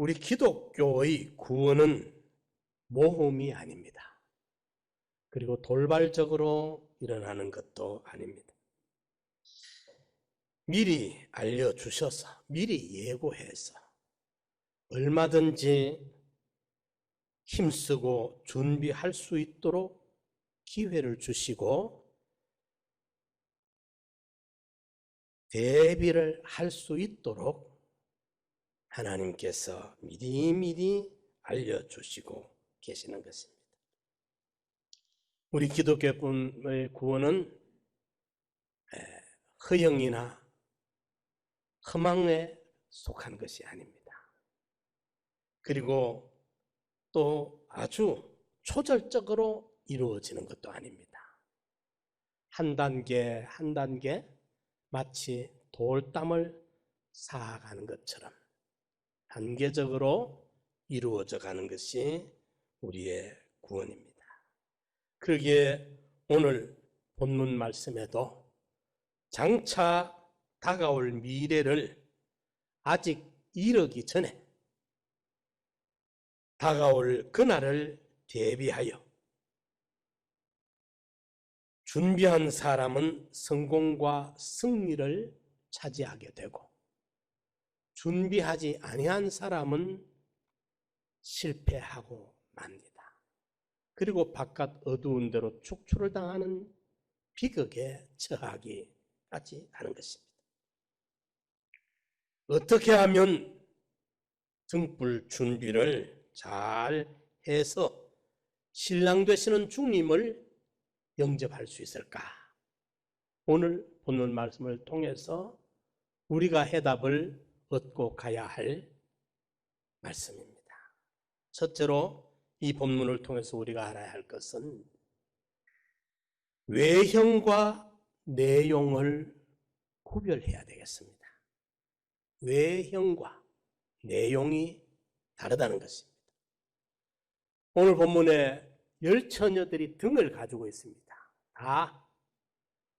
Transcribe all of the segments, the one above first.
우리 기독교의 구원은 모험이 아닙니다. 그리고 돌발적으로 일어나는 것도 아닙니다. 미리 알려주셔서, 미리 예고해서 얼마든지 힘쓰고 준비할 수 있도록 기회를 주시고 대비를 할 수 있도록 하나님께서 미리미리 알려주시고 계시는 것입니다. 우리 기독교의 구원은 허영이나 허망에 속한 것이 아닙니다. 그리고 또 아주 초절적으로 이루어지는 것도 아닙니다. 한 단계 한 단계 마치 돌담을 쌓아가는 것처럼 단계적으로 이루어져 가는 것이 우리의 구원입니다. 그러기에 오늘 본문 말씀에도 장차 다가올 미래를 아직 이르기 전에 다가올 그날을 대비하여 준비한 사람은 성공과 승리를 차지하게 되고 준비하지 아니한 사람은 실패하고 맙니다. 그리고 바깥 어두운 데로 축출을 당하는 비극에 처하기까지 하는 것입니다. 어떻게 하면 등불 준비를 잘 해서 신랑 되시는 주님을 영접할 수 있을까? 오늘 본문 말씀을 통해서 우리가 해답을 얻고 가야 할 말씀입니다. 첫째로 이 본문을 통해서 우리가 알아야 할 것은 외형과 내용을 구별해야 되겠습니다. 외형과 내용이 다르다는 것입니다. 오늘 본문에 10처녀들이 등을 가지고 있습니다. 다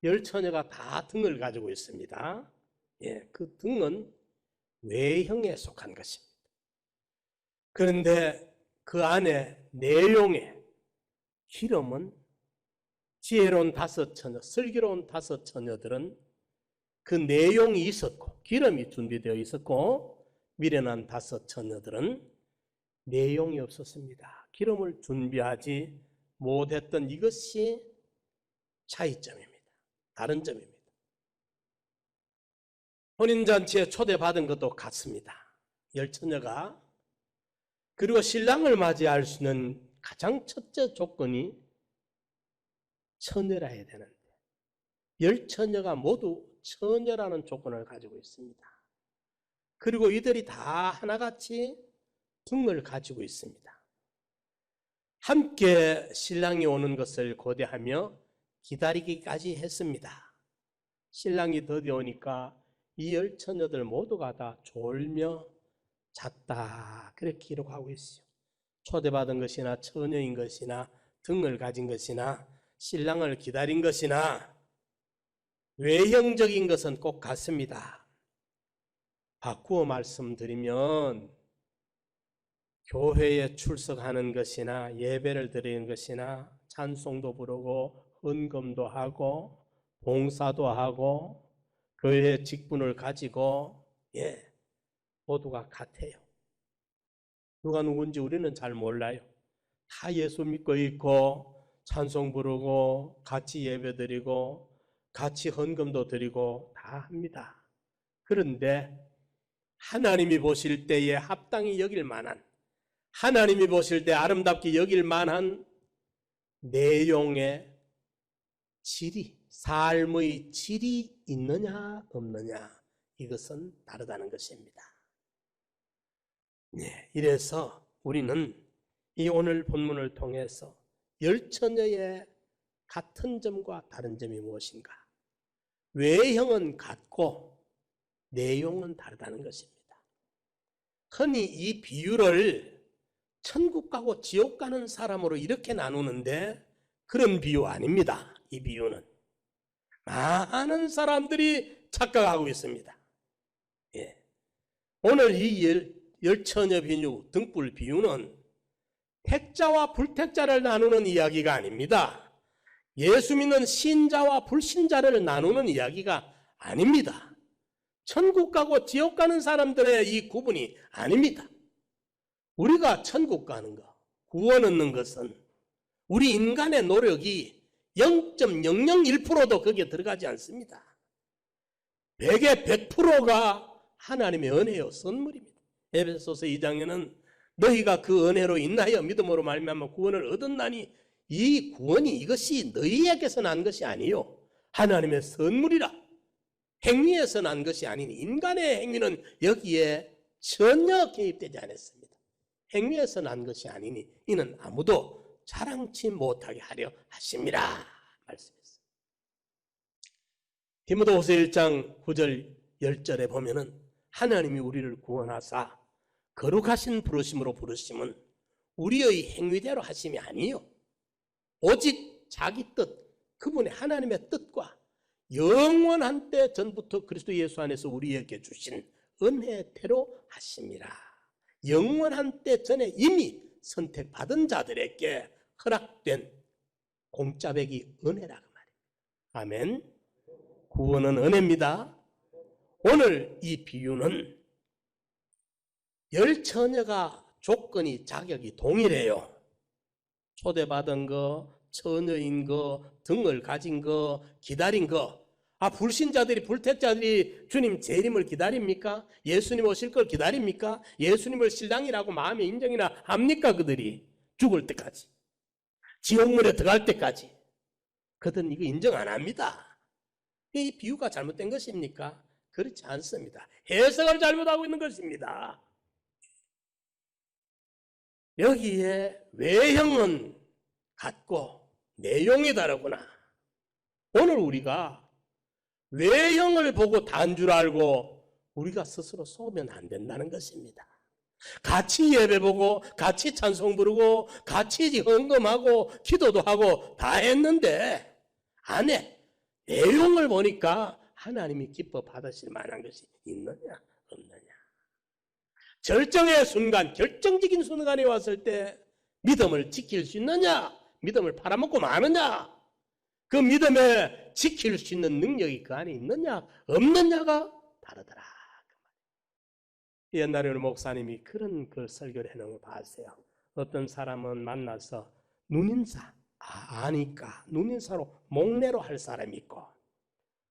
10처녀가 다 등을 가지고 있습니다. 그 등은 외형에 속한 것입니다. 그런데 그 안에 내용의 기름은 지혜로운 5처녀, 슬기로운 5처녀들은 그 내용이 있었고 기름이 준비되어 있었고 미련한 5처녀들은 내용이 없었습니다. 기름을 준비하지 못했던 이것이 차이점입니다. 다른 점입니다. 혼인잔치에 초대받은 것도 같습니다. 10처녀가. 그리고 신랑을 맞이할 수 있는 가장 첫째 조건이 처녀라 해야 되는데 10처녀가 모두 처녀라는 조건을 가지고 있습니다. 그리고 이들이 다 하나같이 등을 가지고 있습니다. 함께 신랑이 오는 것을 고대하며 기다리기까지 했습니다. 신랑이 드디어 오니까 이 10처녀들 모두가 다 졸며 잤다. 그렇게 기록하고 있어요. 초대받은 것이나 처녀인 것이나 등을 가진 것이나 신랑을 기다린 것이나 외형적인 것은 꼭 같습니다. 바꾸어 말씀드리면 교회에 출석하는 것이나 예배를 드리는 것이나 찬송도 부르고 헌금도 하고 봉사도 하고 교회의 직분을 가지고 모두가 같아요. 누가 누군지 우리는 잘 몰라요. 다 예수 믿고 있고 찬송 부르고 같이 예배 드리고 같이 헌금도 드리고 다 합니다. 그런데 하나님이 보실 때에 합당히 여길 만한 하나님이 보실 때 아름답게 여길 만한 내용의 질이 삶의 질이 있느냐 없느냐 이것은 다르다는 것입니다. 이래서 우리는 이 오늘 본문을 통해서 10처녀의 같은 점과 다른 점이 무엇인가? 외형은 같고 내용은 다르다는 것입니다. 흔히 이 비유를 천국 가고 지옥 가는 사람으로 이렇게 나누는데 그런 비유 아닙니다. 이 비유는 많은 사람들이 착각하고 있습니다. 오늘 이 열처녀 비유, 등불 비유는 택자와 불택자를 나누는 이야기가 아닙니다. 예수 믿는 신자와 불신자를 나누는 이야기가 아닙니다. 천국 가고 지옥 가는 사람들의 이 구분이 아닙니다. 우리가 천국 가는 것, 구원 얻는 것은 우리 인간의 노력이 0.001%도 거기에 들어가지 않습니다. 100의 100%가 하나님의 은혜요 선물입니다. 에베소서 2장에는 너희가 그 은혜로 인하여 믿음으로 말미암아 구원을 얻었나니 이 구원이 이것이 너희에게서 난 것이 아니요 하나님의 선물이라. 행위에서 난 것이 아니니 인간의 행위는 여기에 전혀 개입되지 않았습니다. 행위에서 난 것이 아니니 이는 아무도 자랑치 못하게 하려 하심이라 말씀했어요. 디모데후서 1장 9절 10절에 보면은 하나님이 우리를 구원하사 거룩하신 부르심으로 부르심은 우리의 행위대로 하심이 아니요 오직 자기 뜻, 그분의 하나님의 뜻과 영원한 때 전부터 그리스도 예수 안에서 우리에게 주신 은혜대로 하심이라. 영원한 때 전에 이미 선택받은 자들에게 허락된 공짜배기 은혜라고 말입니다. 아멘. 구원은 은혜입니다. 오늘 이 비유는 열 처녀가 조건이 자격이 동일해요. 초대받은 거, 처녀인 거, 등을 가진 거, 기다린 거. 불신자들이, 불택자들이 주님 재림을 기다립니까? 예수님 오실 걸 기다립니까? 예수님을 신랑이라고 마음에 인정이나 합니까? 그들이 죽을 때까지, 지옥문에 들어갈 때까지 그들은 이거 인정 안 합니다. 이 비유가 잘못된 것입니까? 그렇지 않습니다. 해석을 잘못하고 있는 것입니다. 여기에 외형은 같고 내용이 다르구나. 오늘 우리가 외형을 보고 단 줄 알고 우리가 스스로 속으면 안 된다는 것입니다. 같이 예배 보고 같이 찬송 부르고 같이 헌금하고 기도도 하고 다 했는데 안에 내용을 보니까 하나님이 기뻐 받으실 만한 것이 있느냐 없느냐. 절정의 순간, 결정적인 순간이 왔을 때 믿음을 지킬 수 있느냐, 믿음을 팔아먹고 마느냐, 그 믿음에 지킬 수 있는 능력이 그 안에 있느냐 없느냐가 다르더라. 옛날에 우리 목사님이 그런 그 설교를 해놓은 거 봤어요. 어떤 사람은 만나서 눈인사, 아니까 눈인사로 목례로 할 사람이 있고,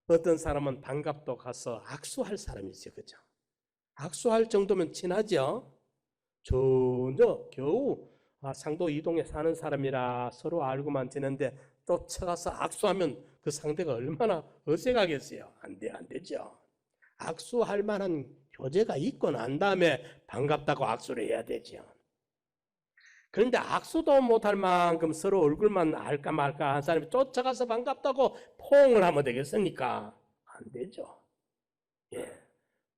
어떤 사람은 반갑도 가서 악수할 사람이 있어요. 그죠? 악수할 정도면 친하죠? 전혀 겨우 상도 이동에 사는 사람이라 서로 알고만 지는데 쫓아가서 악수하면 그 상대가 얼마나 어색하겠어요. 안 되죠. 악수할 만한 교제가 있고 난 다음에 반갑다고 악수를 해야 되죠. 그런데 악수도 못할 만큼 서로 얼굴만 알까 말까 한 사람이 쫓아가서 반갑다고 포옹을 하면 되겠습니까? 안 되죠. 예.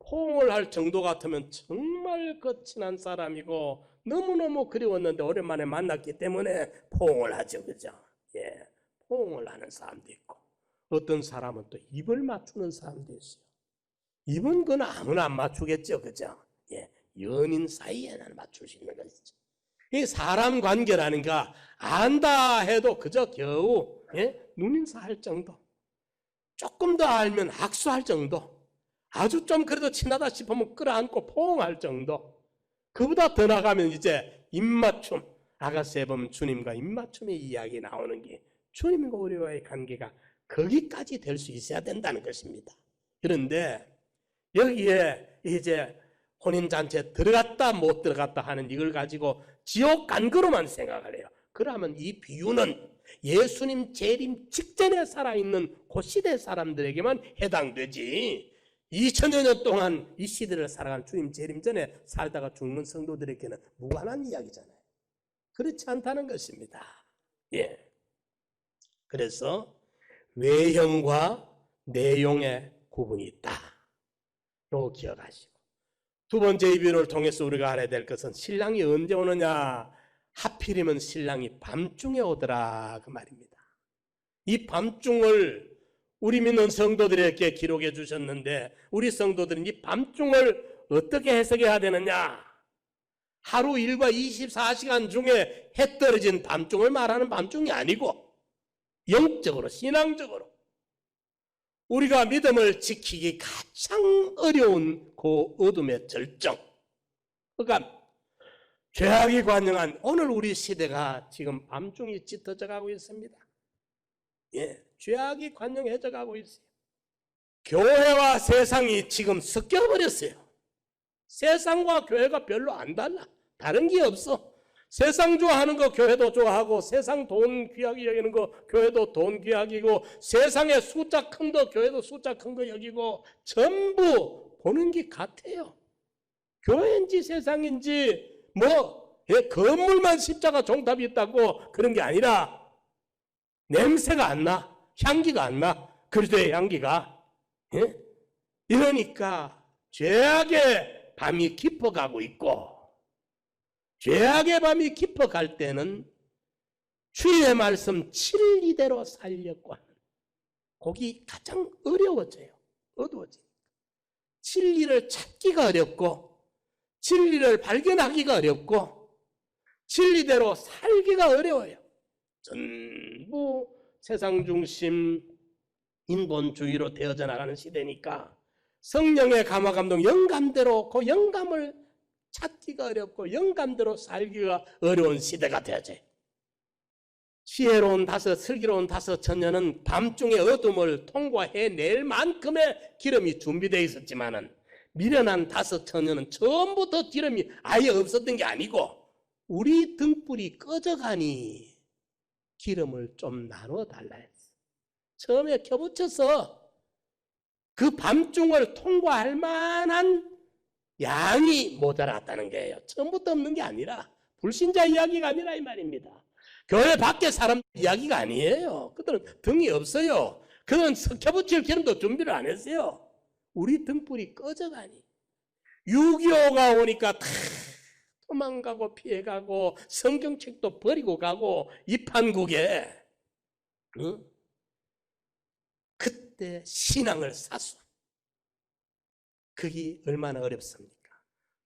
포옹을 할 정도 같으면 정말 친한 사람이고 너무너무 그리웠는데 오랜만에 만났기 때문에 포옹을 하죠. 그죠? 예. 포옹을 하는 사람도 있고, 어떤 사람은 또 입을 맞추는 사람도 있어요. 입은 그건 아무나 안 맞추겠죠. 그죠? 예. 연인 사이에는 맞출 수 있는 것이죠. 이 사람 관계라는 게 안다 해도 그저 겨우 눈인사 할 정도, 조금 더 알면 악수할 정도, 아주 좀 그래도 친하다 싶으면 끌어안고 포옹할 정도, 그보다 더 나가면 이제 입맞춤, 아가서에 보면 주님과 입맞춤의 이야기 나오는 게 주님과 우리와의 관계가 거기까지 될 수 있어야 된다는 것입니다. 그런데 여기에 이제 혼인잔치에 들어갔다 못 들어갔다 하는 이걸 가지고 지옥 간 거로만 생각을 해요. 그러면 이 비유는 예수님 재림 직전에 살아있는 그 시대 사람들에게만 해당되지 2000여 년 동안 이 시대를 살아간 주님 재림 전에 살다가 죽는 성도들에게는 무관한 이야기잖아요. 그렇지 않다는 것입니다. 예. 그래서 외형과 내용의 구분이 있다. 로 기억하시고, 두 번째 이 비유를 통해서 우리가 알아야 될 것은 신랑이 언제 오느냐, 하필이면 신랑이 밤중에 오더라 그 말입니다. 이 밤중을 우리 믿는 성도들에게 기록해 주셨는데 우리 성도들은 이 밤중을 어떻게 해석해야 되느냐, 하루 일과 24시간 중에 해 떨어진 밤중을 말하는 밤중이 아니고 영적으로, 신앙적으로 우리가 믿음을 지키기 가장 어려운 그 어둠의 절정. 그러니까 죄악이 관영한 오늘 우리 시대가 지금 밤중이 짙어져 가고 있습니다. 예, 죄악이 관영해져 가고 있어요. 교회와 세상이 지금 섞여버렸어요. 세상과 교회가 별로 안 달라. 다른 게 없어. 세상 좋아하는 거 교회도 좋아하고, 세상 돈 귀하게 여기는 거 교회도 돈 귀하기고, 세상에 숫자 큰 거 교회도 숫자 큰 거 여기고, 전부 보는 게 같아요. 교회인지 세상인지 건물만 십자가 종탑이 있다고 그런 게 아니라 냄새가 안 나, 향기가 안 나, 그리스도의 향기가. 예? 이러니까 죄악의 밤이 깊어가고 있고, 죄악의 밤이 깊어갈 때는 주의 말씀 진리대로 살려고 하는 거기 가장 어려워져요. 어두워지니까. 진리를 찾기가 어렵고, 진리를 발견하기가 어렵고, 진리대로 살기가 어려워요. 전부 세상 중심 인본주의로 되어져 나가는 시대니까 성령의 감화 감동 영감대로 그 영감을 찾기가 어렵고 영감대로 살기가 어려운 시대가 되어져요. 지혜로운 다섯, 슬기로운 다섯 처녀는 밤중의 어둠을 통과해낼 만큼의 기름이 준비되어 있었지만은 미련한 다섯 처녀는 처음부터 기름이 아예 없었던 게 아니고 우리 등불이 꺼져가니 기름을 좀 나눠 달라 했어. 처음에 켜붙여서 그 밤중을 통과할 만한 양이 모자랐다는 거예요. 처음부터 없는 게 아니라, 불신자 이야기가 아니라 이 말입니다. 교회 밖에 사람 이야기가 아니에요. 그들은 등이 없어요. 그들은 켜붙일 기름도 준비를 안 했어요. 우리 등불이 꺼져가니 6.25가 오니까 다 도망가고 피해가고 성경책도 버리고 가고 이 판국에 그때 신앙을 사수. 그게 얼마나 어렵습니까?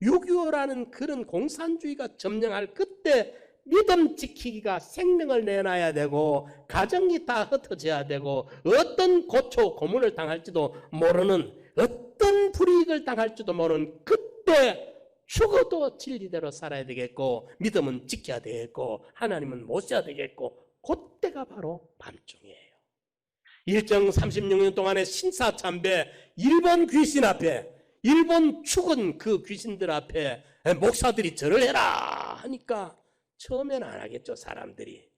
6.25라는 그런 공산주의가 점령할 그때 믿음 지키기가 생명을 내놔야 되고 가정이 다 흩어져야 되고 어떤 고초 고문을 당할지도 모르는, 어떤 불이익을 당할지도 모르는 그때 죽어도 진리대로 살아야 되겠고 믿음은 지켜야 되겠고 하나님은 모셔야 되겠고, 그때가 바로 밤중이에요. 일정 36년 동안의 신사참배, 일본 귀신 앞에, 일본 죽은 그 귀신들 앞에 목사들이 절을 해라 하니까 처음에는 안 하겠죠. 사람들이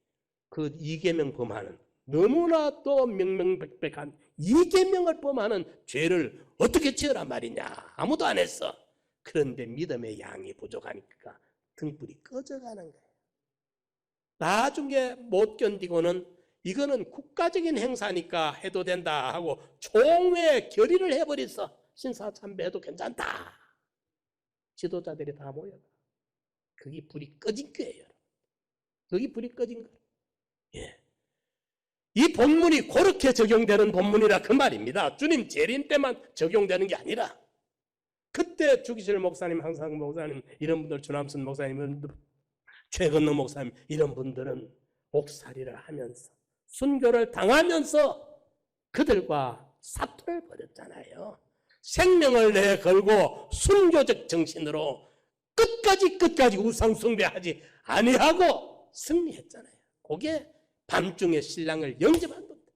그 이계명 범하는, 너무나도 명명백백한 이계명을 범하는 죄를 어떻게 지으란 말이냐, 아무도 안 했어. 그런데 믿음의 양이 부족하니까 등불이 꺼져가는 거예요. 나중에 못 견디고는 이거는 국가적인 행사니까 해도 된다 하고 총회 결의를 해버렸어. 신사참배해도 괜찮다. 지도자들이 다 모여. 거기 불이 꺼진 거예요. 거기 불이 꺼진 거예요. 예. 이 본문이 그렇게 적용되는 본문이라 그 말입니다. 주님 재림 때만 적용되는 게 아니라, 그때 주기실 목사님, 항상 목사님, 이런 분들, 주남순 목사님, 최건노 목사님, 이런 분들은 옥살이를 하면서 순교를 당하면서 그들과 사투를 벌였잖아요. 생명을 내걸고 순교적 정신으로 끝까지 우상 숭배하지 아니하고 승리했잖아요. 그게 밤중에 신랑을 영접한 분들,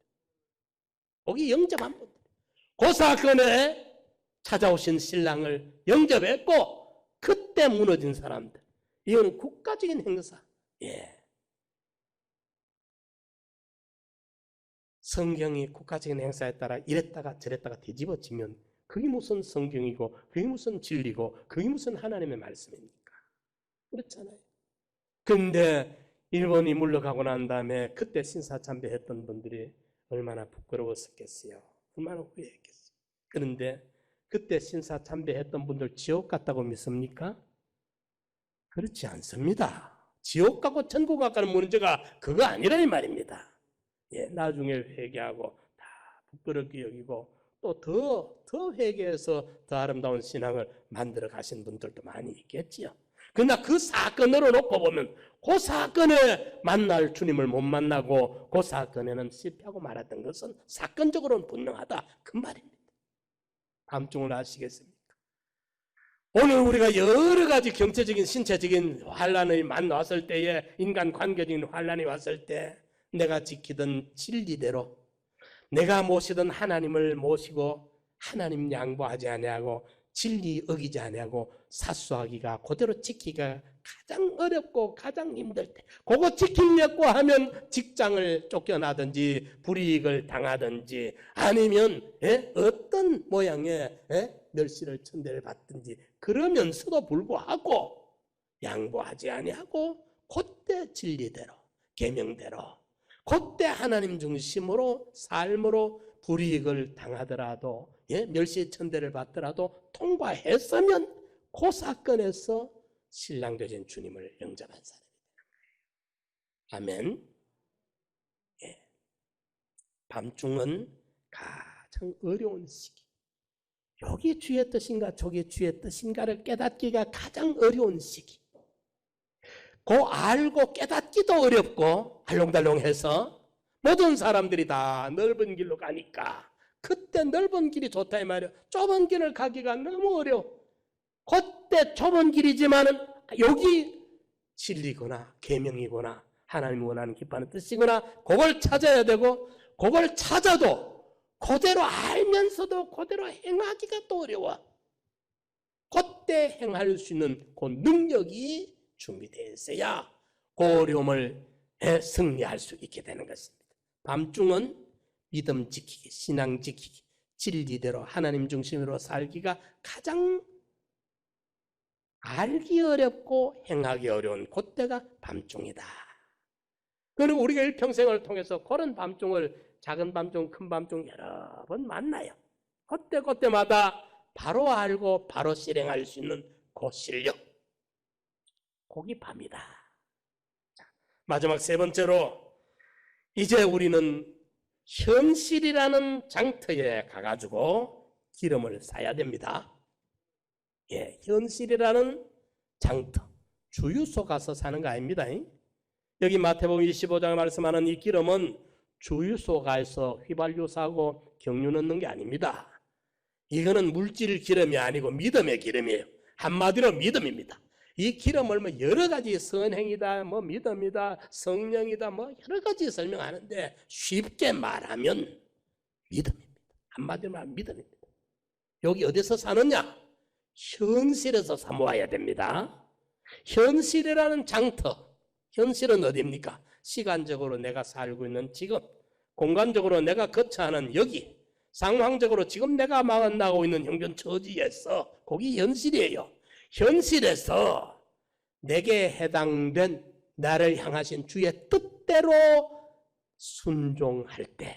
거기 영접한 분들, 그 사건에 찾아오신 신랑을 영접했고 그때 무너진 사람들, 이건 국가적인 행사. 예. 성경이 국가적인 행사에 따라 이랬다가 저랬다가 뒤집어지면 그게 무슨 성경이고 그게 무슨 진리고 그게 무슨 하나님의 말씀입니까? 그렇잖아요. 근데 일본이 물러가고 난 다음에 그때 신사참배했던 분들이 얼마나 부끄러웠었겠어요. 얼마나 후회했겠어요. 그런데 그때 신사참배했던 분들 지옥 갔다고 믿습니까? 그렇지 않습니다. 지옥 가고 천국 가는 문제가 그거 아니라 이 말입니다. 예, 나중에 회개하고 다 부끄럽게 여기고 또 더 회개해서 더 아름다운 신앙을 만들어 가신 분들도 많이 있겠지요. 그러나 그 사건으로 놓고 보면 그 사건에 만날 주님을 못 만나고 그 사건에는 실패하고 말았던 것은 사건적으로는 분명하다. 그 말입니다. 밤중을 아시겠습니까? 오늘 우리가 여러 가지 경제적인 신체적인 환란이 만났을 때에 인간 관계적인 환란이 왔을 때 내가 지키던 진리대로 내가 모시던 하나님을 모시고 하나님 양보하지 아니하고 진리 어기지 아니하고 사수하기가 그대로 지키기가 가장 어렵고 가장 힘들 때 그거 지키려고 하면 직장을 쫓겨나든지 불이익을 당하든지 아니면 어떤 모양의 멸시를 천대를 받든지 그러면서도 불구하고 양보하지 아니하고 그때 진리대로 계명대로 그때 하나님 중심으로 삶으로 불이익을 당하더라도 멸시 천대를 받더라도 통과했으면 그 사건에서 신랑 되신 주님을 영접한 사람이 되는 거예요. 아멘. 밤중은 가장 어려운 시기. 여기 주의 뜻인가 저기 주의 뜻인가를 깨닫기가 가장 어려운 시기. 그 알고 깨닫기도 어렵고 알롱달롱해서 모든 사람들이 다 넓은 길로 가니까 그때 넓은 길이 좋다 이 말이에요. 좁은 길을 가기가 너무 어려워. 그때 좁은 길이지만은 여기 진리거나 계명이거나 하나님 원하는 기뻐하는 뜻이거나 그걸 찾아야 되고 그걸 찾아도 그대로 알면서도 그대로 행하기가 또 어려워. 그때 행할 수 있는 그 능력이 준비되어 있어야 그 어려움을 승리할 수 있게 되는 것입니다. 밤중은 믿음 지키기, 신앙 지키기, 진리대로 하나님 중심으로 살기가 가장 알기 어렵고 행하기 어려운 그때가 밤중이다. 그리고 우리가 일평생을 통해서 그런 밤중을 작은 밤중, 큰 밤중 여러 번 만나요. 그때마다 바로 알고 바로 실행할 수 있는 그 실력. 그게 밤이다. 자, 마지막 세 번째로 이제 우리는 현실이라는 장터에 가가지고 기름을 사야 됩니다. 현실이라는 장터, 주유소 가서 사는 거 아닙니다. 여기 마태복음 25장에 말씀하는 이 기름은 주유소 가서 휘발유 사고 경유 넣는 게 아닙니다. 이거는 물질 기름이 아니고 믿음의 기름이에요. 한마디로 믿음입니다. 이 기름을 뭐 여러 가지 선행이다, 뭐 믿음이다, 성령이다, 뭐 여러 가지 설명하는데 쉽게 말하면 믿음입니다. 한마디로 말하면 믿음입니다. 여기 어디서 사느냐? 현실에서 사 모아야 됩니다. 현실이라는 장터, 현실은 어디입니까? 시간적으로 내가 살고 있는 지금, 공간적으로 내가 거처하는 여기, 상황적으로 지금 내가 만나고 있는 형편 처지에서 거기 현실이에요. 현실에서 내게 해당된 나를 향하신 주의 뜻대로 순종할 때,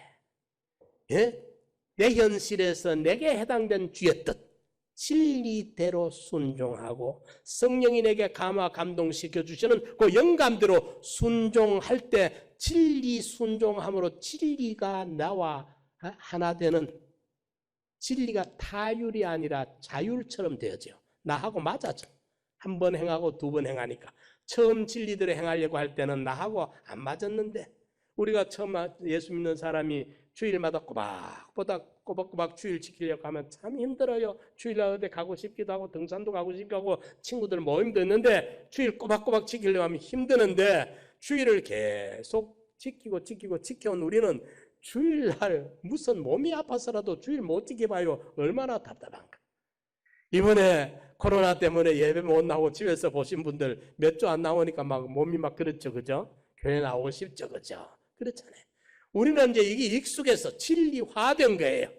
내 현실에서 내게 해당된 주의 뜻, 진리대로 순종하고 성령이 내게 감화 감동시켜 주시는 그 영감대로 순종할 때 진리 순종함으로 진리가 나와 하나 되는, 진리가 타율이 아니라 자율처럼 되어져요. 나하고 맞아져. 한 번 행하고 두 번 행하니까. 처음 진리대로 행하려고 할 때는 나하고 안 맞았는데, 우리가 처음 예수 믿는 사람이 주일마다 꼬박꼬박 주일 지키려고 하면 참 힘들어요. 주일날 어디 가고 싶기도 하고 등산도 가고 싶기도 하고 친구들 모임도 있는데 주일 꼬박꼬박 지키려고 하면 힘드는데, 주일을 계속 지켜온 우리는 주일날 무슨 몸이 아파서라도 주일 못 지켜봐요. 얼마나 답답한가. 이번에 코로나 때문에 예배 못 나오고 집에서 보신 분들 몇 주 안 나오니까 막 몸이 막 그렇죠, 그죠? 교회 나오고 싶죠, 그죠? 그렇잖아요. 우리는 이제 이게 익숙해서 진리화된 거예요.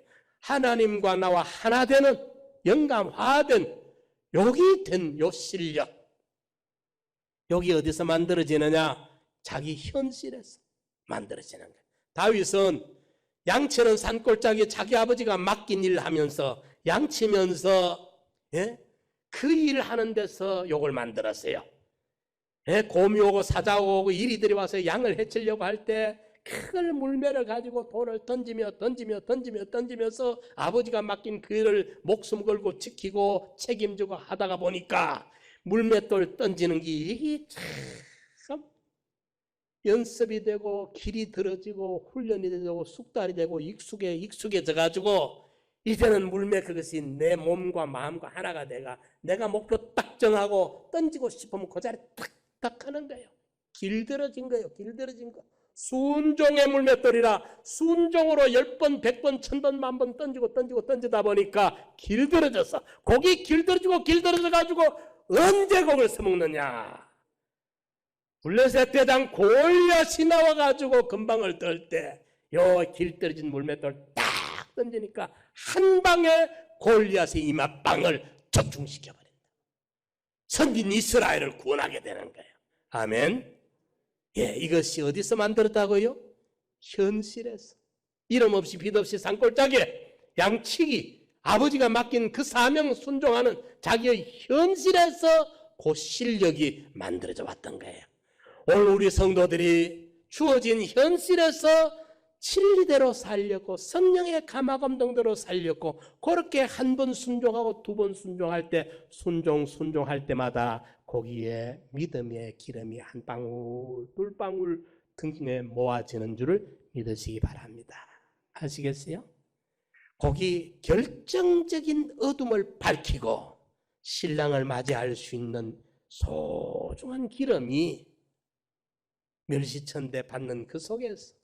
하나님과 나와 하나 되는, 영감화된, 여기 된 요 실력. 여기 어디서 만들어지느냐? 자기 현실에서 만들어지는 거예요. 다윗은 양치는 산골짜기에 자기 아버지가 맡긴 일 하면서 양치면서 그 일 하는 데서 욕을 만들었어요. 곰이 오고 사자 오고 이리들이 와서 양을 해치려고 할 때 큰 물매를 가지고 돌을 던지면서 아버지가 맡긴 그 일을 목숨 걸고 지키고 책임지고 하다가 보니까 물맷돌 던지는 게 이게 참 연습이 되고 길이 들어지고 훈련이 되고 숙달이 되고 익숙해져 가지고 이제는 물맷 그것이 내 몸과 마음과 하나가 돼가 내가 목표 딱 정하고 던지고 싶으면 그 자리에 딱 하는 거예요. 길들어진 거예요. 길들어진 거. 순종의 물맷돌이라 순종으로 10번, 100번, 1000번, 10,000번 던지다 보니까 길들어져서 곡이 길들어져 가지고 언제 곡을 써먹느냐. 블레셋 대장 골리앗이 나와가지고 금방을 떨 때 요 길들어진 물맷돌 딱 던지니까 한 방에 골리앗의 이마빵을 적중시켜버린다. 선진 이스라엘을 구원하게 되는 거예요. 아멘. 예, 이것이 어디서 만들었다고요? 현실에서. 이름 없이 빛 없이 산골짜기에 양치기 아버지가 맡긴 그 사명 순종하는 자기의 현실에서 그 실력이 만들어져 왔던 거예요. 오늘 우리 성도들이 주어진 현실에서 진리대로 살렸고 성령의 감화감동대로 살렸고 그렇게 한 번 순종하고 두 번 순종할 때 순종할 때마다 거기에 믿음의 기름이 한 방울 두 방울 등에 모아지는 줄을 믿으시기 바랍니다. 아시겠어요? 거기 결정적인 어둠을 밝히고 신랑을 맞이할 수 있는 소중한 기름이 멸시천대 받는 그 속에서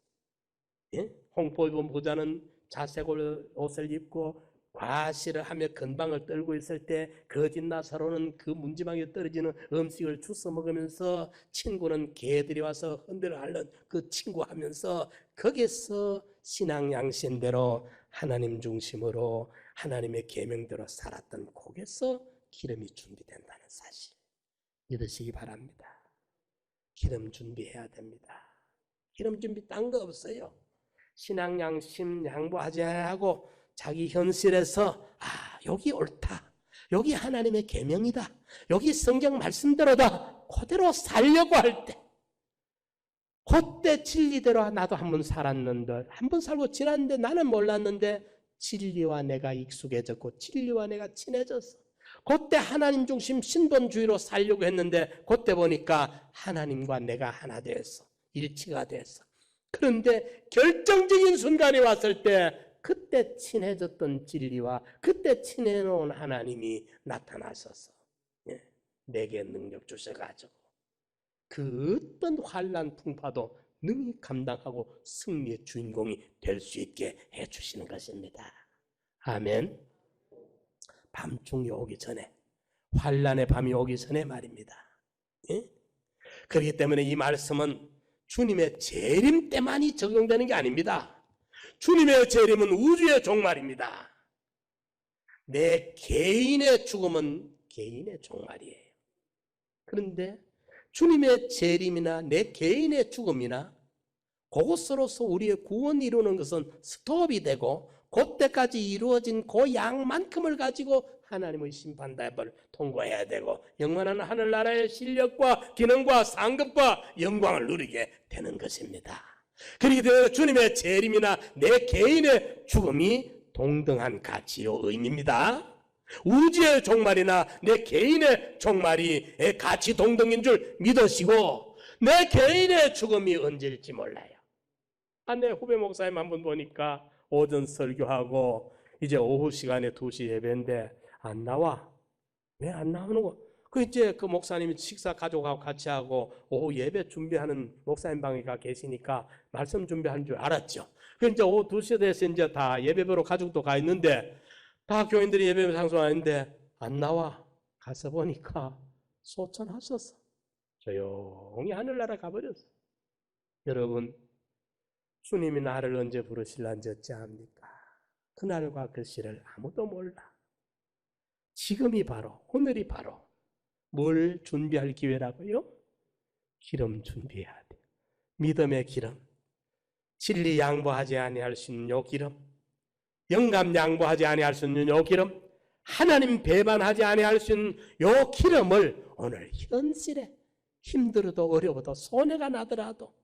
홍포 입은 부자는 자색 옷을 입고 과시를 하며 건방을 떨고 있을 때 거짓 나사로는 그 문지방에 떨어지는 음식을 주워 먹으면서 친구는 개들이 와서 흔들어 앓는 그 친구 하면서 거기서 신앙 양신대로 하나님 중심으로 하나님의 계명대로 살았던 거기서 기름이 준비된다는 사실 믿으시기 바랍니다. 기름 준비해야 됩니다. 기름 준비 딴 거 없어요. 신앙 양심 양보하지 않고 자기 현실에서 여기 옳다. 여기 하나님의 계명이다. 여기 성경 말씀대로다. 그대로 살려고 할 때 그때 진리대로 나도 한번 살았는데 한번 살고 지났는데 나는 몰랐는데 진리와 내가 익숙해졌고 진리와 내가 친해졌어. 그때 하나님 중심 신본주의로 살려고 했는데 그때 보니까 하나님과 내가 하나 됐어. 일치가 됐어. 그런데 결정적인 순간이 왔을 때 그때 친해졌던 진리와 그때 친해놓은 하나님이 나타나셔서 내게 능력 주셔가지고 그 어떤 환난 풍파도 능히 감당하고 승리의 주인공이 될 수 있게 해주시는 것입니다. 아멘. 밤중이 오기 전에 환난의 밤이 오기 전에 말입니다. 그렇기 때문에 이 말씀은 주님의 재림 때만이 적용되는 게 아닙니다. 주님의 재림은 우주의 종말입니다. 내 개인의 죽음은 개인의 종말이에요. 그런데 주님의 재림이나 내 개인의 죽음이나 그것으로서 우리의 구원이 이루는 것은 스톱이 되고 그때까지 이루어진 그 양만큼을 가지고 하나님의 심판대를 통과해야 되고 영원한 하늘나라의 실력과 기능과 상급과 영광을 누리게 되는 것입니다. 그렇기 때문에 주님의 재림이나 내 개인의 죽음이 동등한 가치요 의미입니다. 우주의 종말이나 내 개인의 종말이 가치 동등인 줄 믿으시고 내 개인의 죽음이 언제일지 몰라요. 내 후배 목사님 한 번 보니까 오전 설교하고 이제 오후 시간에 2시 예배인데 안 나와. 왜 안 나오는 거? 이제 그 목사님이 식사 가족하고 같이 하고 오후 예배 준비하는 목사님 방에 가 계시니까 말씀 준비하는 줄 알았죠. 이제 오후 2시 돼서 이제 다 예배보러 가족도 가 있는데 다 교인들이 예배 장소 아닌데 안 나와. 가서 보니까 소천하셨어. 조용히 하늘나라 가버렸어. 여러분, 주님이 나를 언제 부르실런지 어찌합니까? 그날과 그 시를 아무도 몰라. 지금이 바로, 오늘이 바로 뭘 준비할 기회라고요? 기름 준비해야 돼요. 믿음의 기름, 진리 양보하지 아니할 수 있는 요 기름, 영감 양보하지 아니할 수 있는 요 기름, 하나님 배반하지 아니할 수 있는 요 기름을 오늘 현실에 힘들어도 어려워도 손해가 나더라도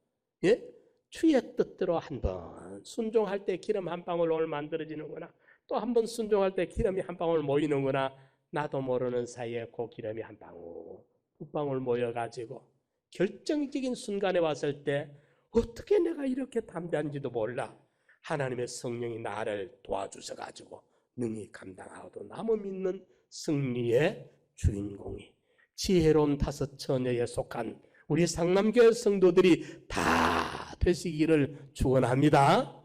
주의 뜻대로 한번 순종할 때 기름 한 방울 오늘 만들어지는구나, 또 한 번 순종할 때 기름이 한 방울 모이는구나, 나도 모르는 사이에 그 기름이 한 방울 두 방울 모여가지고 결정적인 순간에 왔을 때 어떻게 내가 이렇게 담대한지도 몰라. 하나님의 성령이 나를 도와주셔가지고 능히 감당하고도 남음 있는 승리의 주인공이 지혜로운 다섯 처녀에 속한 우리 상남교회 성도들이 다 되시기를 축원합니다.